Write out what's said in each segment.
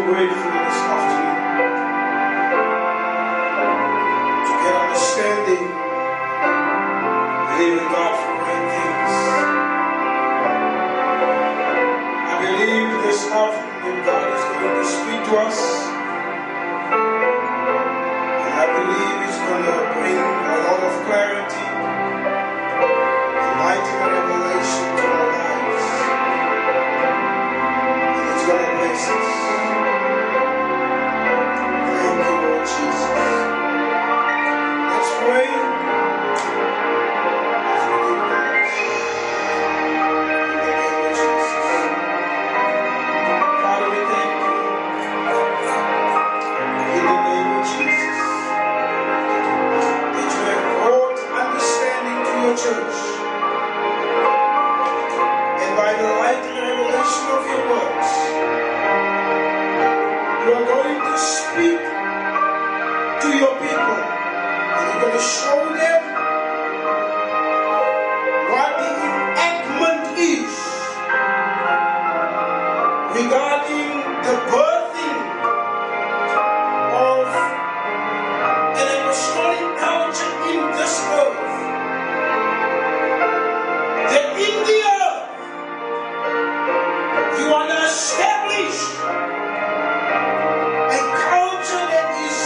grateful this afternoon to get understanding, believing God for great things. I believe this afternoon God is going to speak to us, and I believe He's going to bring a lot of clarity, enlighten revelation to our lives, and it's going to bless us. Thank you, Lord Jesus. Let's pray. Church, and by the light and revelation of your words, you are going to speak to your people, and you're going to show them what the enactment is regarding the birthing of an apostolic culture in this earth. That in the earth you want to establish a culture that is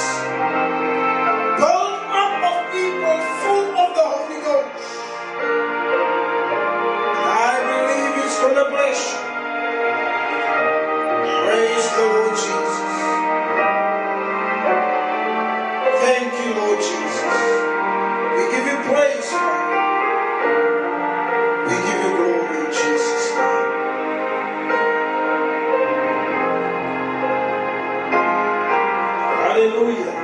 built up of people full of the Holy Ghost. And I believe it's going to bless you. Praise the Lord Jesus. Thank you, Lord Jesus. We give you praise, Father. We give you glory in Jesus' name. Hallelujah.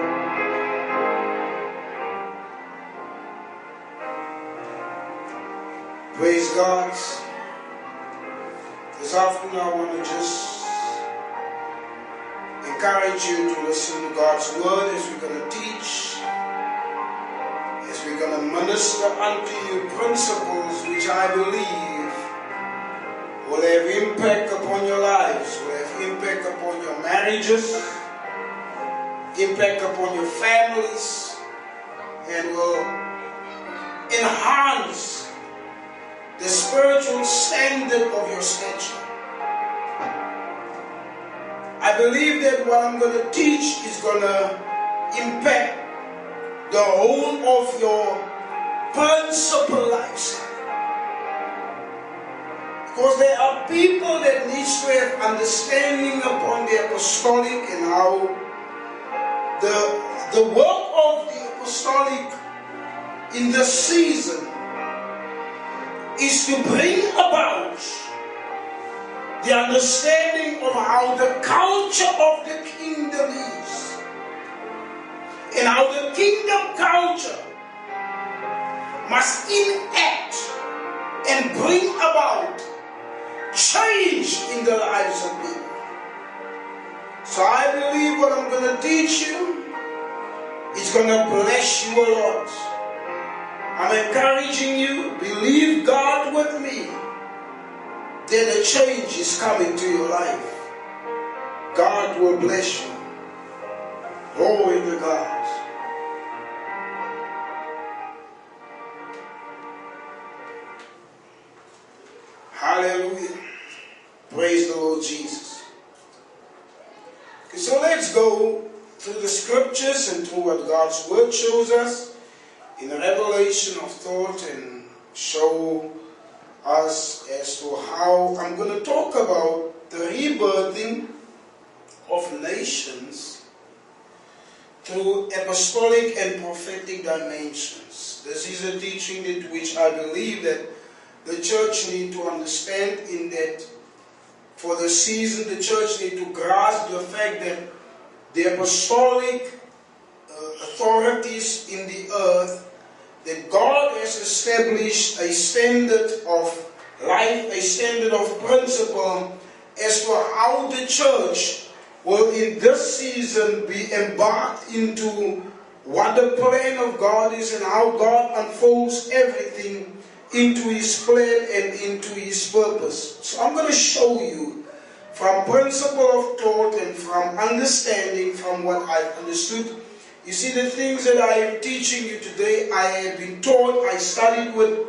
Praise God. This afternoon I want to just encourage you to listen to God's word as we're going to teach. We're going to minister unto you principles which I believe will have impact upon your lives, will have impact upon your marriages, impact upon your families, and will enhance the spiritual standard of your stature. I believe that what I'm going to teach is going to impact the whole of your principal lifestyle. Because there are people that need to have understanding upon the apostolic and how the work of the apostolic in this season is to bring about the understanding of how the culture of the kingdom is. And how the kingdom culture must enact and bring about change in the lives of people. So I believe what I'm going to teach you is going to bless you a lot. I'm encouraging you, believe God with me, that a change is coming to your life. God will bless you. Glory to God. Hallelujah. Praise the Lord Jesus. Okay, so let's go through the scriptures and through what God's word shows us in a revelation of thought and show us as to how I'm going to talk about the rebirthing of nations through apostolic and prophetic dimensions. This is a teaching that which I believe that the church need to understand, in that for the season the church need to grasp the fact that the apostolic authorities in the earth, that God has established a standard of life, a standard of principle as to how the church will in this season be embarked into what the plan of God is and how God unfolds everything into His plan and into His purpose. So I'm going to show you from principle of thought and from understanding, from what I've understood. You see, the things that I am teaching you today, I have been taught, I studied with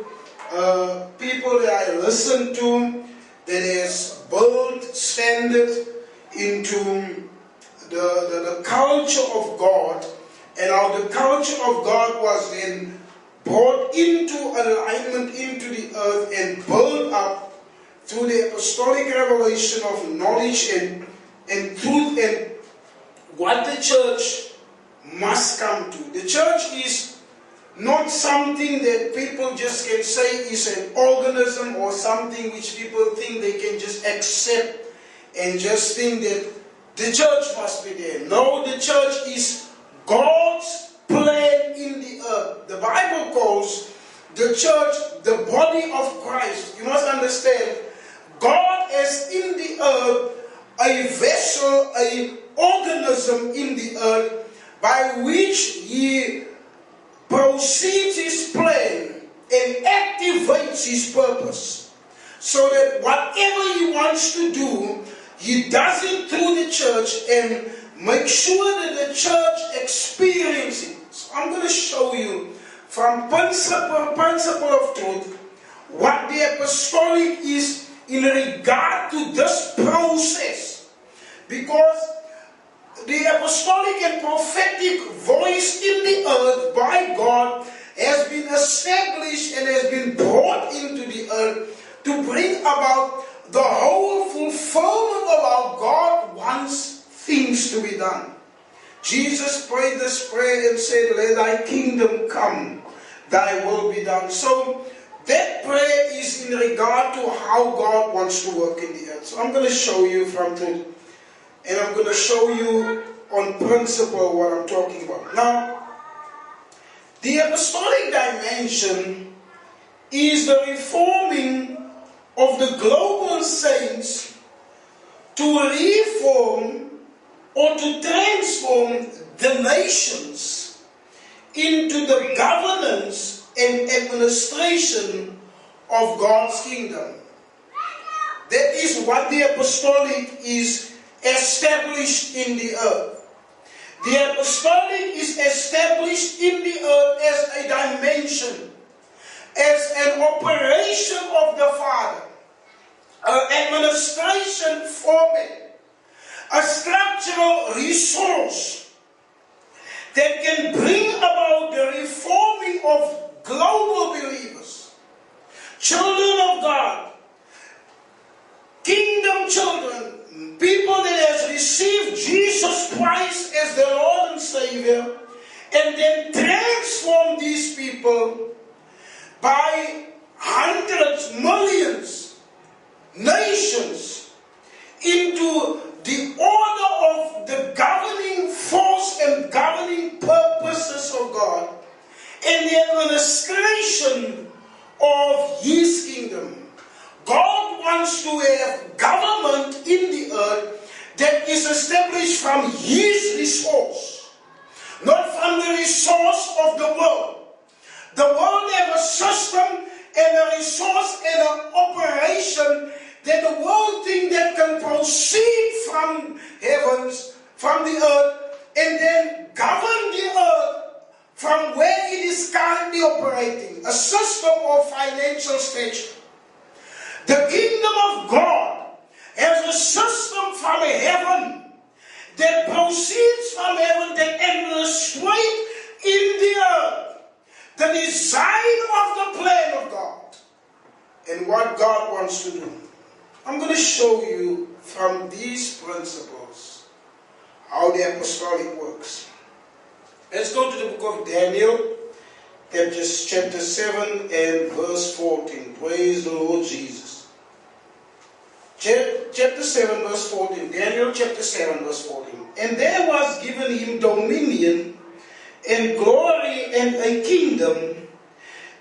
people that I listened to, that has built standard into the culture of God, and how the culture of God was then brought into alignment into the earth and built up through the apostolic revelation of knowledge and truth and what the church must come to. The church is not something that people just can say is an organism or something which people think they can just accept and just think that the church must be there. No, the church is God's plan in the earth. The Bible calls the church the body of Christ. You must understand, God is in the earth a vessel, an organism in the earth by which He proceeds His plan and activates His purpose. So that whatever He wants to do, He does it through the church and make sure that the church experiences it. So I'm going to show you from principle of truth what the apostolic is in regard to this process. Because the apostolic and prophetic voice in the earth by God has been established and has been brought into the earth to bring about the whole fulfillment of how God wants things to be done. Jesus prayed this prayer and said, "Let thy kingdom come, thy will be done." So that prayer is in regard to how God wants to work in the earth. So I'm going to show you from truth. And I'm going to show you on principle what I'm talking about. Now, the apostolic dimension is the reforming of the global saints to reform or to transform the nations into the governance and administration of God's kingdom. That is what the apostolic is established in the earth. The apostolic is established in the earth as a dimension, as an operation of the Father, an administration format, a structural resource that can bring about the reforming of global believers, children of God, kingdom children, people that has received Jesus Christ as their Lord and Savior, and then transform these people by hundreds, millions, nations into the order of the governing force and governing purposes of God and the administration of His kingdom. God wants to have government in the earth that is established from His resource, not from the resource of the world. The world has a system and a resource and an operation that the world thinks that can proceed from heavens, from the earth, and then govern the earth from where it is currently operating, a system of financial stature. The kingdom of God has a system from heaven that proceeds from heaven that administrates in the earth the design of the plan of God and what God wants to do. I'm going to show you from these principles how the apostolic works. Let's go to the book of Daniel, chapter 7 and verse 14. Praise the Lord Jesus. Chapter 7 verse 14. Daniel chapter 7 verse 14. And there was given him dominion and glory and a kingdom,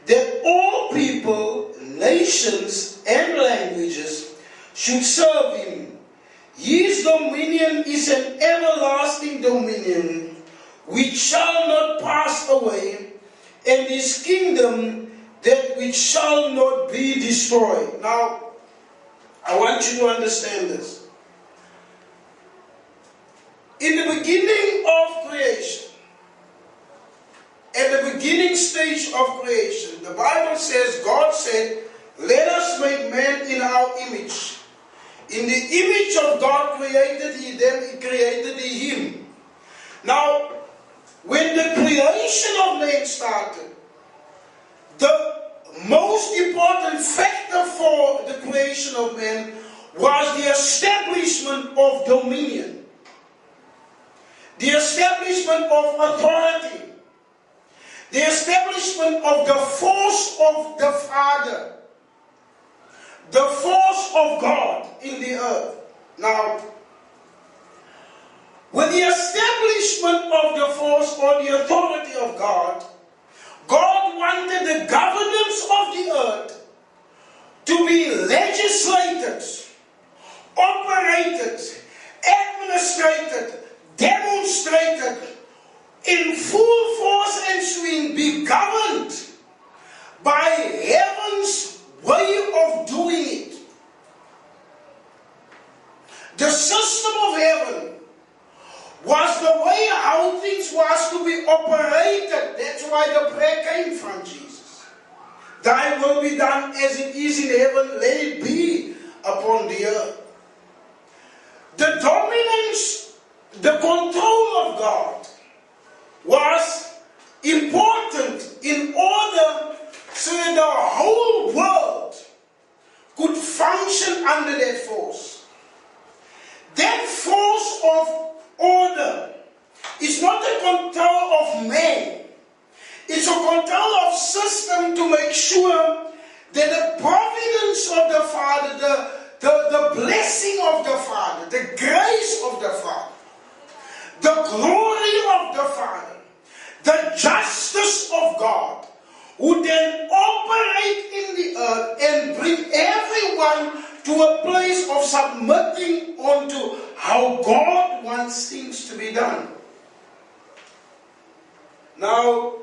that all people, nations, and languages should serve him. His dominion is an everlasting dominion which shall not pass away, and his kingdom that which shall not be destroyed. Now, I want you to understand this. In the beginning of creation, at the beginning stage of creation, the Bible says, God said, let us make man in our image. In the image of God created he them, he created he him. Now, when the creation of man started, the most important factor for the creation of man was the establishment of dominion, the establishment of authority, the establishment of the force of the Father, the force of God in the earth. Now, with the establishment of the force or the authority of God, God wanted the governance of the earth to be legislated, operated, administrated, demonstrated in full force and swing, be governed by heaven's way of doing it. The system of heaven was the way how things was to be operated. That's why the prayer came from Jesus. Thy will be done as it is in heaven, let it be upon the earth. The dominance, the control of God was important in order so that the whole world could function under that force. That force of order is not a control of man. It's a control of system to make sure that the providence of the Father, the blessing of the Father, the grace of the Father, the glory of the Father, the justice of God would then operate in the earth and bring everyone to a place of submitting unto how God wants things to be done. Now,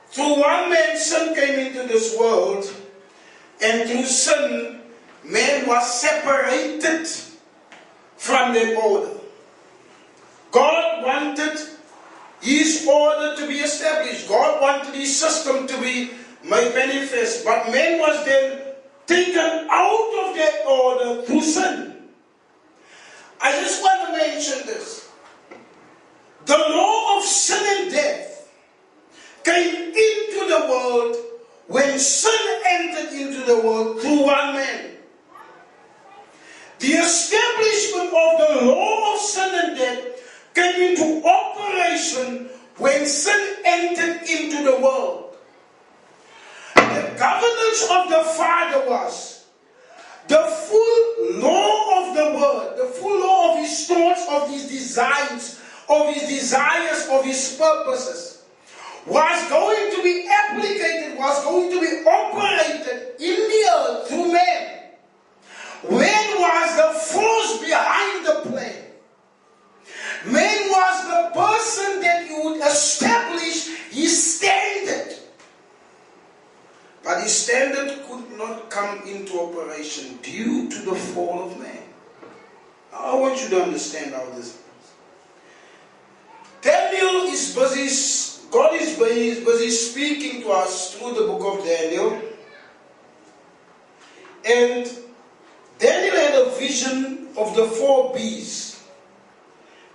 through one man sin came into this world, and through sin man was separated from that order. God wanted his order to be established. God wanted his system to be made manifest. But man was then taken out of that order through sin. I just want to mention this. The law of sin and death came into the world when sin entered into the world through one man. The establishment of the law of sin and death came into operation when sin entered into the world. The governance of the Father was the full law of the Word, the full law of His thoughts, of His designs, of His desires, of His purposes, was going to be applicated, was going to be operated in the earth through man. Man was the force behind the plan. Man was the person that you would establish his standard. But his standard could not come into operation due to the fall of man. I want you to understand how this is. Daniel is busy, God is busy speaking to us through the book of Daniel. And Daniel had a vision of the 4 beasts.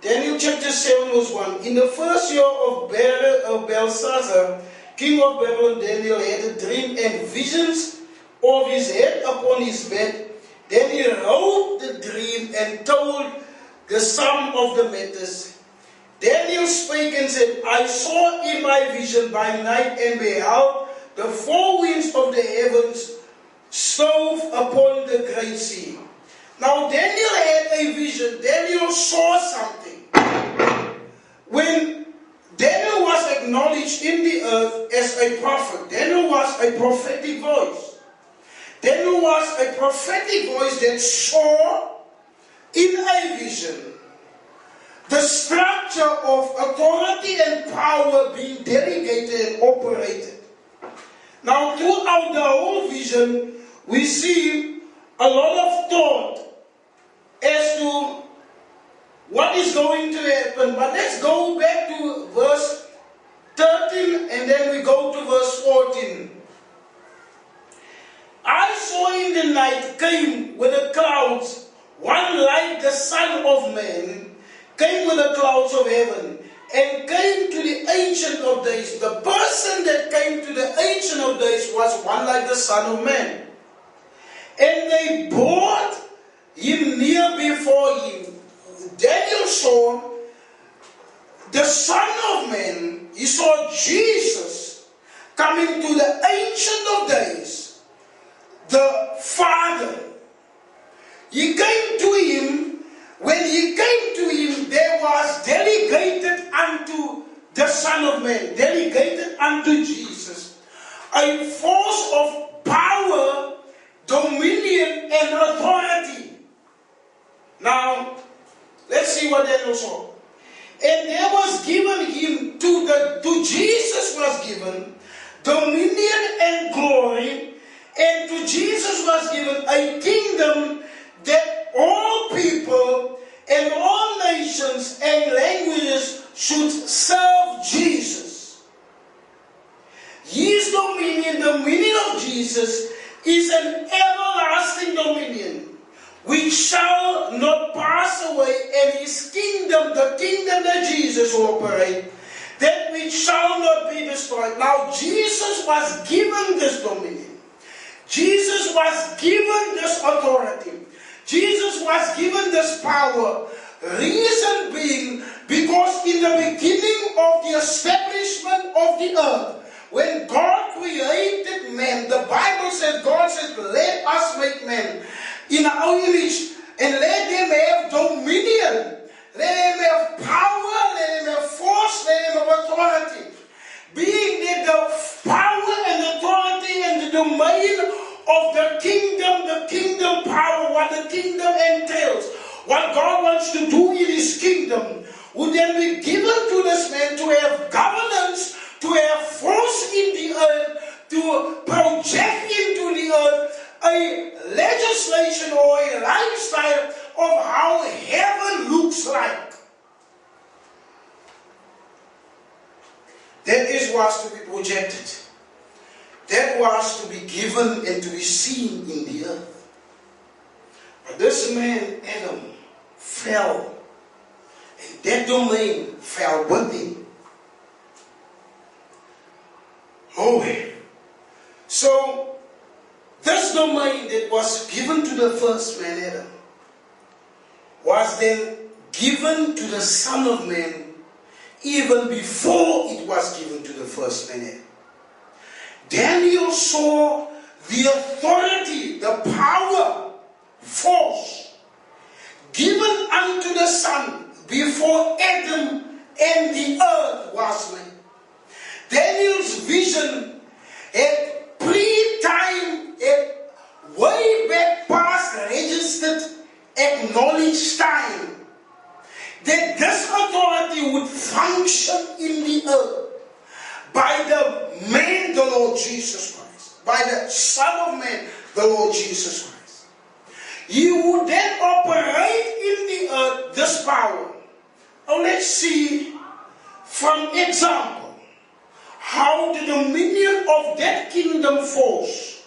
Daniel chapter 7 verse 1. In the first year of Belshazzar, king of Babylon, Daniel had a dream and visions of his head upon his bed. Then he wrote the dream and told the sum of the matters. Daniel spake and said, I saw in my vision by night, and beheld the 4 winds of the heavens stove upon the great sea. Now Daniel had a vision. Daniel saw something. When Daniel was acknowledged in the earth as a prophet, Daniel was a prophetic voice. Daniel was a prophetic voice that saw in a vision the structure of authority and power being delegated and operated. Now throughout the whole vision, we see a lot of thought as to what is going to happen. But let's go back to verse 13 and then we go to verse 14. I saw in the night came with the clouds, one like the Son of Man, came with the clouds of heaven, and came to the Ancient of Days. The person that came to the Ancient of Days was one like the Son of Man. And they brought him near before him. Daniel saw the Son of Man. He saw Jesus coming to the Ancient of Days, the Father. He came to him. When he came to him, there was delegated unto the Son of Man, delegated unto Jesus, a force of power, dominion, and authority. Now, let's see what Daniel saw. And there was given him, to Jesus was given dominion and glory, and to Jesus was given a kingdom that all people and all nations and languages should serve Jesus. His dominion of Jesus, is an everlasting dominion which shall not pass away, and his kingdom, the kingdom that Jesus will operate, that which shall not be destroyed. Now Jesus was given this dominion. Jesus was given this authority. Jesus was given this power. Reason being, because in the beginning of the establishment of the earth, when God created man, the Bible says, God said, let us make man in our image, and let them have dominion, let them have power, let them have force, let them have authority. Being that the power and authority and the domain of the kingdom power, what the kingdom entails, what God wants to do in his kingdom, would then be given to this man to have governance, to have force in the earth, to project into the earth a legislation or a lifestyle of how heaven looks like. That is was to be projected. That was to be given and to be seen in the earth. But this man, Adam, fell. And that domain fell with him. Oh, so this domain that was given to the first man, Adam, was then given to the Son of Man even before it was given to the first man, Adam. Daniel saw the authority, the power, force given unto the Son before Adam and the earth was made. Daniel's vision had pre-time, had way back past registered, acknowledged time, that this authority would function in the earth by the man, the Lord Jesus Christ, by the Son of Man, the Lord Jesus Christ. He would then operate in the earth this power. Now let's see from example how the dominion of that kingdom force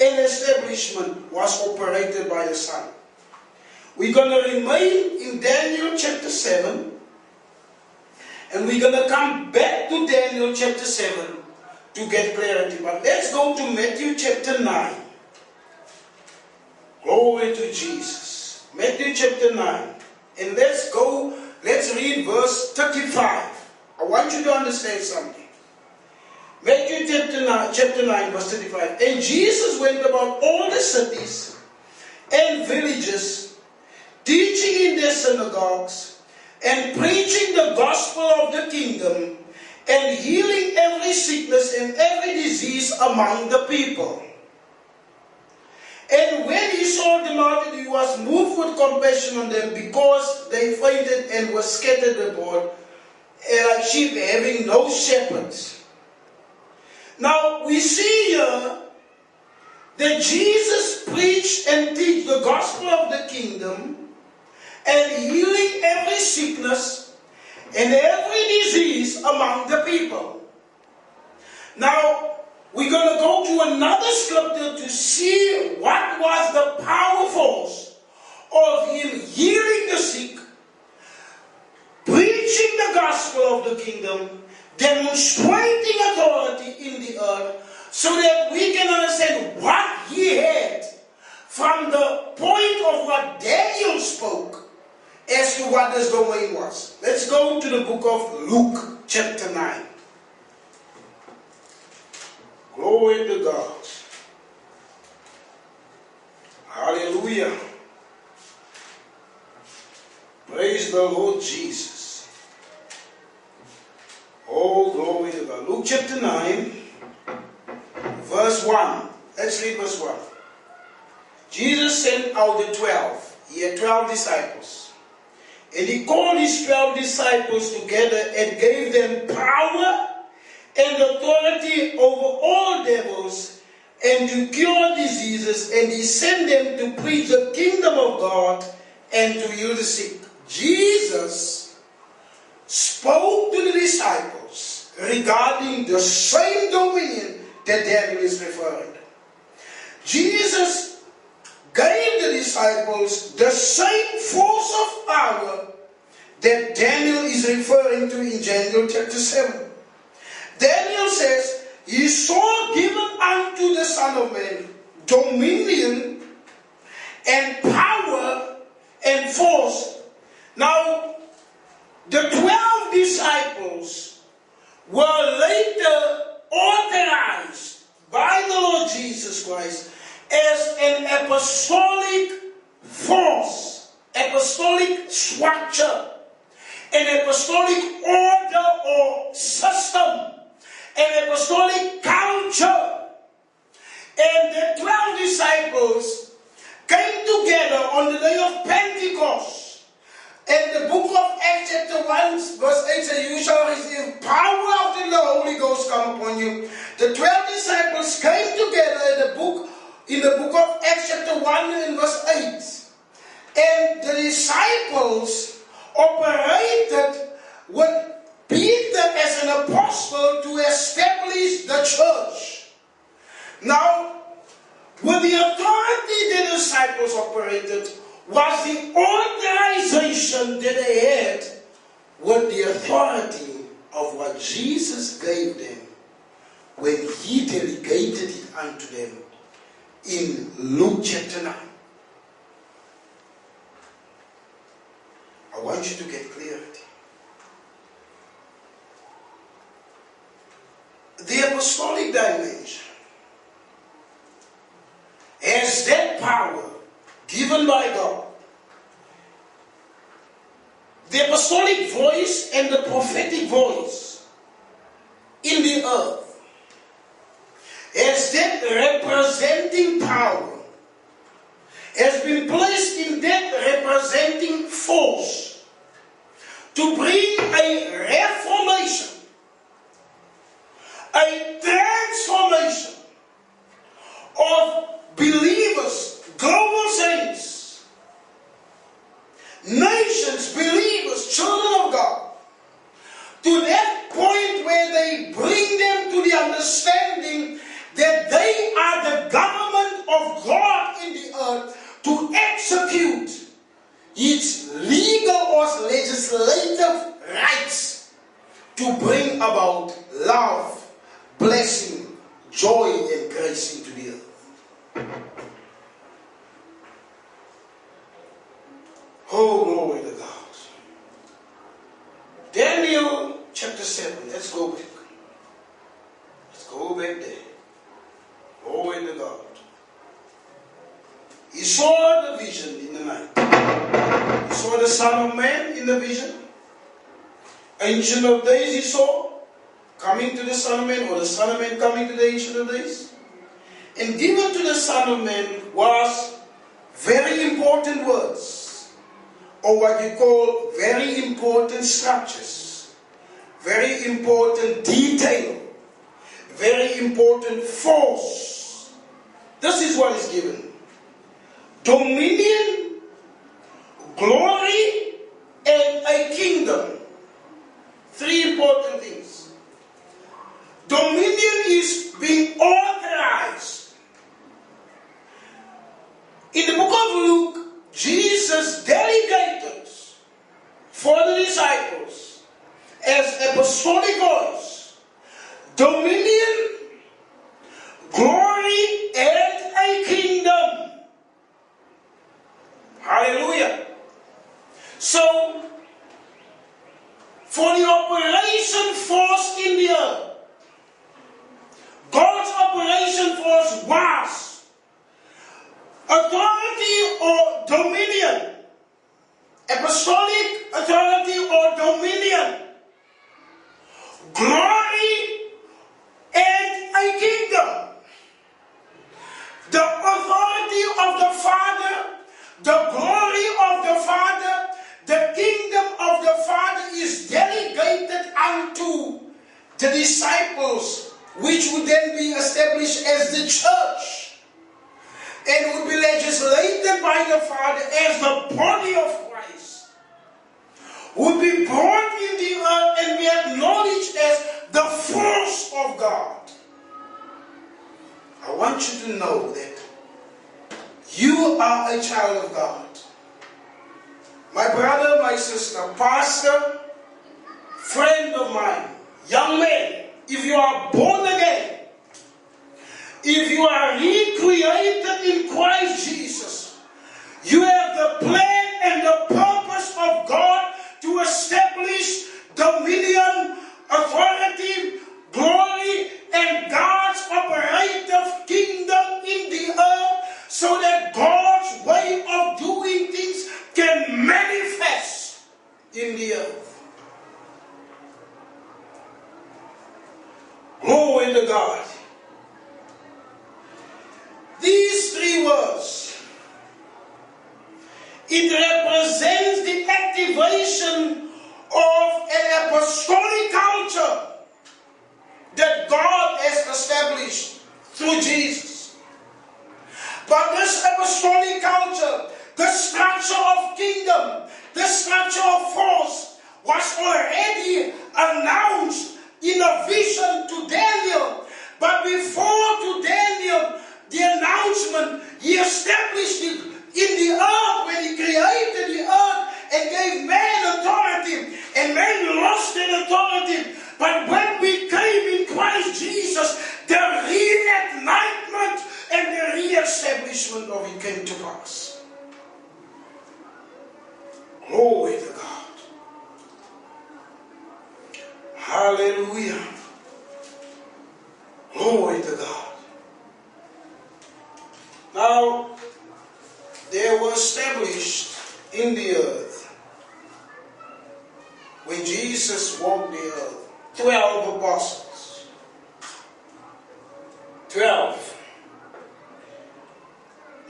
and establishment was operated by the Son. We're going to remain in Daniel chapter 7. And we're going to come back to Daniel chapter 7 to get clarity. But let's go to Matthew chapter 9. Glory to Jesus. Matthew chapter 9. And let's read verse 35. I want you to understand something. Matthew chapter 9 verse 35. And Jesus went about all the cities and villages, teaching in their synagogues, and preaching the gospel of the kingdom, and healing every sickness and every disease among the people. And when he saw the multitude, he was moved with compassion on them, because they fainted and were scattered abroad, like sheep having no shepherds. Now we see here that Jesus preached and teach the gospel of the kingdom, and healing every sickness and every disease among the people. Now, we're going to go to another scripture to see what was the power force of him healing the sick, preaching the gospel of the kingdom, demonstrating authority in the earth, so that we can understand what he had from the point of what Daniel spoke as to what his domain was. Let's go to the book of Luke, chapter 9. Glory to God. Hallelujah. Praise the Lord Jesus. Oh, glory to God. Luke chapter 9, verse 1. Let's read verse 1. Jesus sent out the 12. He had 12 disciples. And he called his 12 disciples together and gave them power and authority over all devils and to cure diseases, and he sent them to preach the kingdom of God and to heal the sick. Jesus spoke to the disciples regarding the same dominion that Daniel is referring to. Jesus gave the disciples the same force of power that Daniel is referring to in Daniel chapter 7. Daniel says, he saw given unto the Son of Man dominion and power and force. Now, the 12 disciples were later authorized by the Lord Jesus Christ as an apostolic force, apostolic structure, an apostolic order or system, an apostolic culture. And the 12 disciples came together on the day of Pentecost. And the book of Acts chapter 1 verse 8 says, you shall receive power after the Holy Ghost come upon you. The 12 disciples came together in the book of Acts chapter 1 and verse 8. And the disciples operated with Peter as an apostle to establish the church. Now, with the authority the disciples operated was the authorization that they had with the authority of what Jesus gave them when he delegated it unto them in Luke chapter 9. I want you to get clarity. The apostolic dimension has that power given by God. The apostolic voice and the prophetic voice in the earth has that representing power, has been placed in that representing force to bring a reformation, a transformation of believers, global saints, nations, believers, children of God, to that point where they bring them to the understanding that they are the government of God in the earth to execute its legal or legislative rights to bring about love, blessing, joy, and grace into the earth. Oh, glory to God. Daniel chapter 7. Let's go back. Let's go back there. Glory to God. He saw the vision in the night. He saw the Son of Man in the vision. Ancient of Days he saw coming to the Son of Man, or the Son of Man coming to the Ancient of Days. And given to the Son of Man was very important words, or what you call very important structures, very important detail, very important force. This is what is given. Dominion, glory, and a kingdom. Three important things. Dominion is being authorized. In the book of Luke, Jesus delegated for the disciples as apostolic voice, dominion, glory, and a kingdom. Hallelujah. So, for the operation force in the earth, God's operation force was authority or dominion, apostolic authority or dominion, glory, and a kingdom. The authority of the Father, the glory of the Father, the kingdom of the Father is delegated unto the disciples, which would then be established as the church and would be legislated by the Father as the body of Christ, would be brought in the earth and be acknowledged as the force of God. I want you to know that you are a child of God. My brother, my sister, pastor, friend of mine, young man, if you are born again, if you are recreated in Christ Jesus, you have the plan and the purpose of God to establish dominion, authority, glory, and God's operative kingdom in the earth, so that God's way of doing things can manifest in the earth. Glory to God. These three words, it represents the activation of an apostolic culture that God has established through Jesus. But this apostolic culture, the structure of kingdom, the structure of force, was already announced in a vision to Daniel. But before to Daniel, the announcement, he established it in the earth when he created the earth and gave man authority, and man lost that authority. But when we came in Christ Jesus, the reenactment and the re-establishment of it came to pass. Glory to God. Hallelujah. Glory to God. Now, they were established in the earth when Jesus walked the earth. 12 apostles. 12.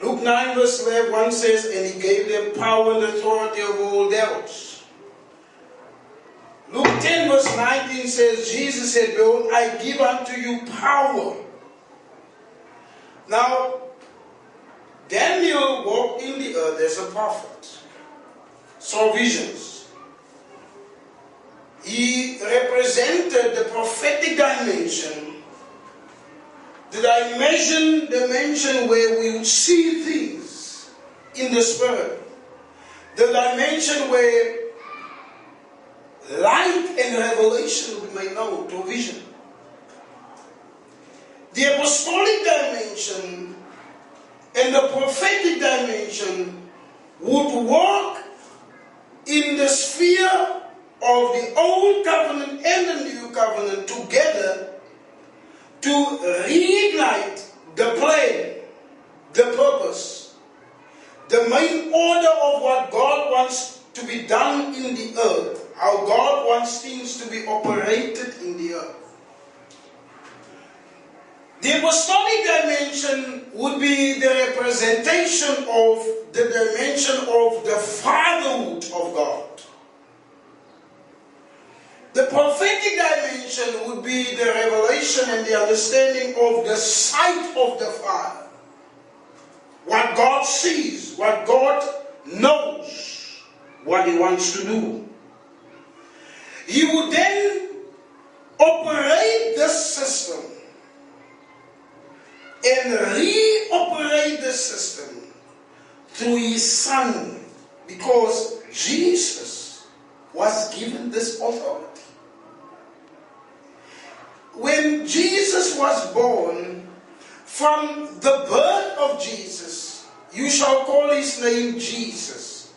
Luke 9 verse 11 says, and he gave them power and authority over all devils. Luke 10 verse 19 says, Jesus said, behold, I give unto you power. Now, Daniel walked in the earth as a prophet, saw visions. He represented the prophetic dimension, the dimension where we would see things in the spirit, the dimension where light and revelation would be made known through vision. The apostolic dimension and the prophetic dimension would walk in the sphere of the old covenant and the new covenant together to reignite the plan, the purpose, the main order of what God wants to be done in the earth, how God wants things to be operated in the earth. The apostolic dimension would be the representation of the dimension of the fatherhood of God. The prophetic dimension would be the revelation and the understanding of the sight of the Father. What God sees, what God knows. what he wants to do. He would then operate this system and reoperate the system through his Son, because Jesus was given this authority. When Jesus was born, from the birth of Jesus, you shall call his name Jesus,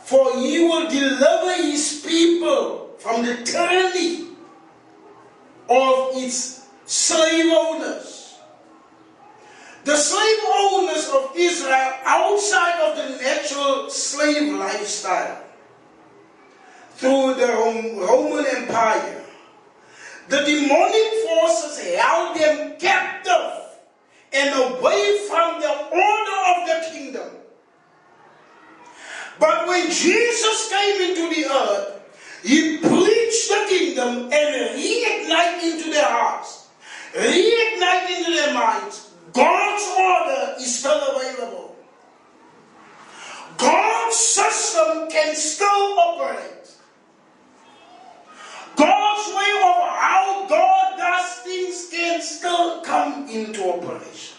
for he will deliver his people from the tyranny of its slave owners. The slave owners of Israel outside of the natural slave lifestyle, through the Roman Empire, the demonic forces held them captive and away from the order of the kingdom. But when Jesus came into the earth, he preached the kingdom and reignited into their hearts, reignited into their minds. God's order is still available. God's system can still operate. God's way of how God does things can still come into operation.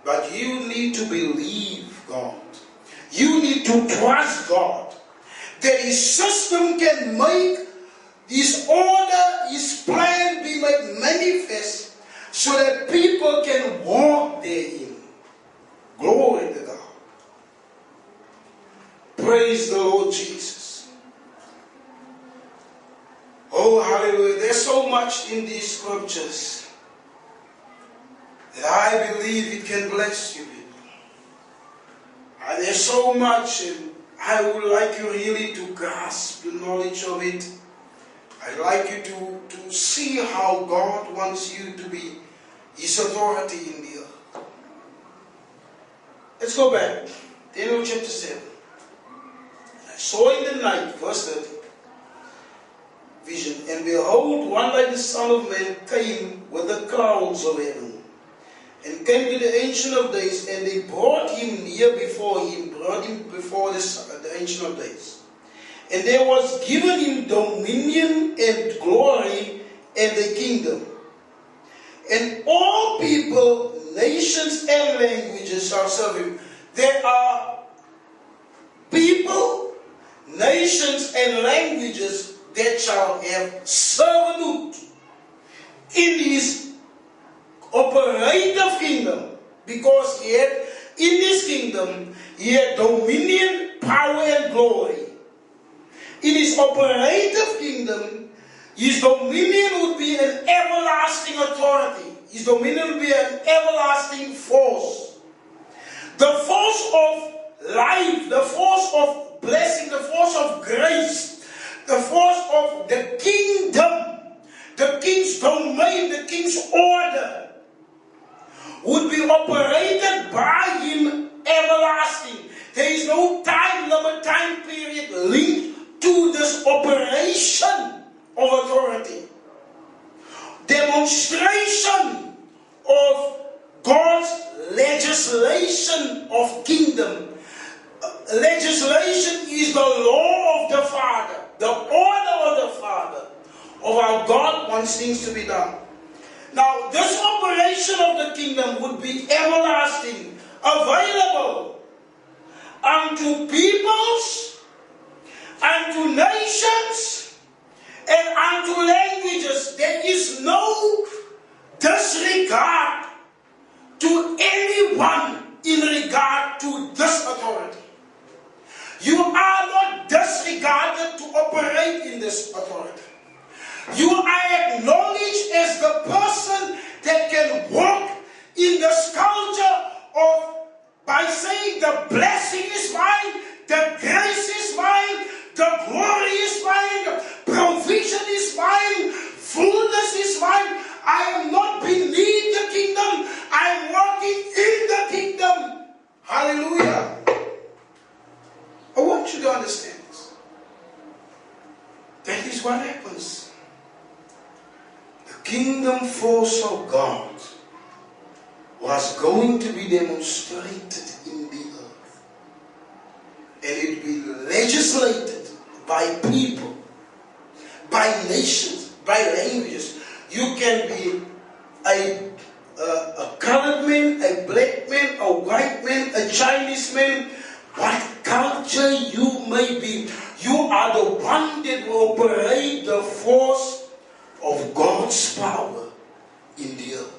But you need to believe God. You need to trust God that his system can make his order, his plan be made manifest so that people can walk therein. Glory to God. Praise the Lord Jesus. Oh, hallelujah. There's so much in these scriptures that I believe it can bless you people. And there's so much, and I would like you really to grasp the knowledge of it. I'd like you to see how God wants you to be his authority in the earth. Let's go back. Daniel chapter 7. I saw in the night, verse 30. Vision, and behold, one like the Son of Man came with the clouds of heaven, and came to the Ancient of Days, and they brought him near before him, brought him before the Ancient of Days. And there was given him dominion and glory and the kingdom. And all people, nations and languages shall serve him. There are people, nations and languages that shall have servitude in his operative kingdom, because he had, in this kingdom, he had dominion, power, and glory. In his operative kingdom, his dominion would be an everlasting authority. His dominion would be an everlasting force. The force of life, the force of blessing, the force of grace, the force of the kingdom, the king's domain, the king's order, would be operated by him everlasting. There is no time limit, time period linked to this operation of authority. Demonstration of God's legislation of kingdom. Legislation is the law of the Father, the order of the Father, of how God wants things to be done. Now, this operation of the kingdom would be everlasting, available unto peoples, unto nations, and unto languages. There is no disregard to anyone in regard to this authority. You are not disregarded to operate in this authority. You are acknowledged as the person that can walk in this culture of, by saying the blessing is mine, the grace is mine, the glory is mine, provision is mine, fullness is mine. I am not beneath the kingdom. I am walking in the kingdom. Hallelujah. I want you to understand this. That is what happens. The kingdom force of God was going to be demonstrated in the earth. And translated by people, by nations, by languages. You can be a colored man, a black man, a white man, a Chinese man, what culture you may be. You are the one that will operate the force of God's power in the earth.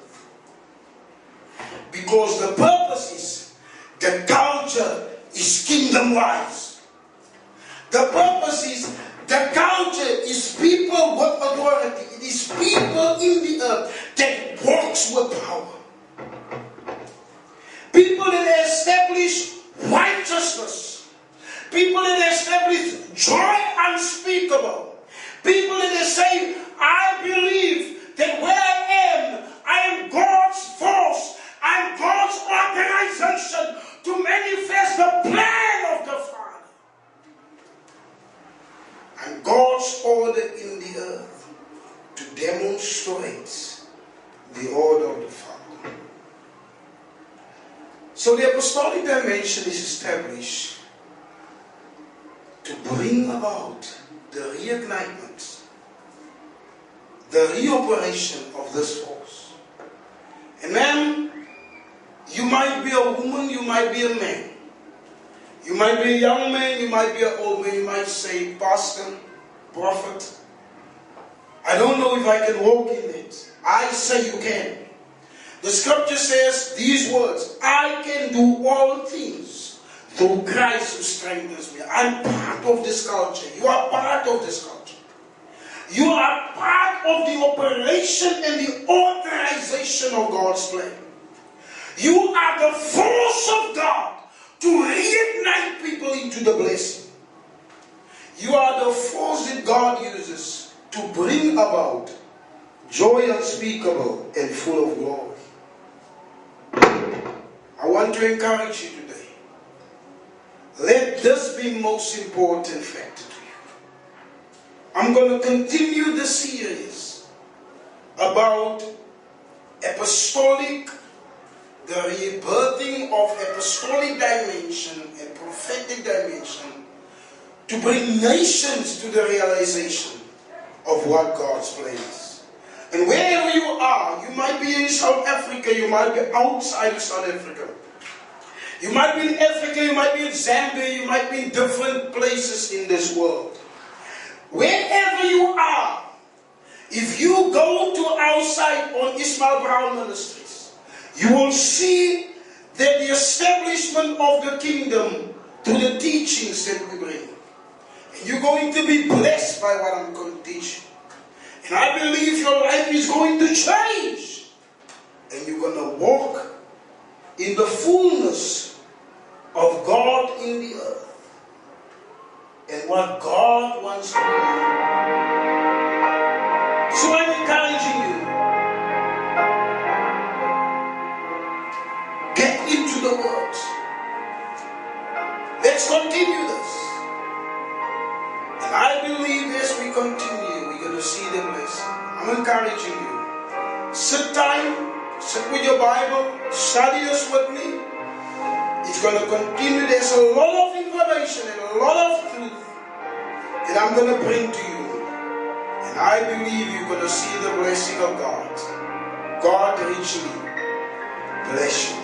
Because the purpose is, the culture is kingdom-wise. The purpose is, the culture is people with authority. It is people in the earth that walks with power. People that establish righteousness. People that establish joy unspeakable. People that say, I believe that where I am God's force. I am God's organization to manifest the plan of the Father. And God's order in the earth to demonstrate the order of the Father. So the apostolic dimension is established to bring about the reignitement, the reoperation of this force. And then, you might be a woman, you might be a man. You might be a young man, you might be an old man, you might say, pastor, prophet, I don't know if I can walk in it. I say you can. The scripture says these words, I can do all things through Christ who strengthens me. I'm part of this culture. You are part of this culture. You are part of the operation and the authorization of God's plan. You are the force of God to reignite people into the blessing. You are the force that God uses to bring about joy unspeakable and full of glory. I want to encourage you today. Let this be most important factor to you. I'm going to continue the series about apostolic, the rebirthing of apostolic dimension and prophetic dimension to bring nations to the realization of what God's plan is. And wherever you are, you might be in South Africa, you might be outside of South Africa. You might be in Africa, you might be in Zambia, you might be in different places in this world. Wherever you are, if you go to our site on Ismail Brown Ministries, you will see that the establishment of the kingdom through the teachings that we bring. And you're going to be blessed by what I'm going to teach you. And I believe your life is going to change. And you're going to walk in the fullness of God in the earth. And what God wants to do. So I'm encouraging you. Get into the Word. Let's continue this. And I believe as we continue, we're going to see the blessing. I'm encouraging you. Sit with your Bible, study this with me. It's going to continue. There's a lot of information and a lot of truth that I'm going to bring to you. And I believe you're going to see the blessing of God. God richly bless you.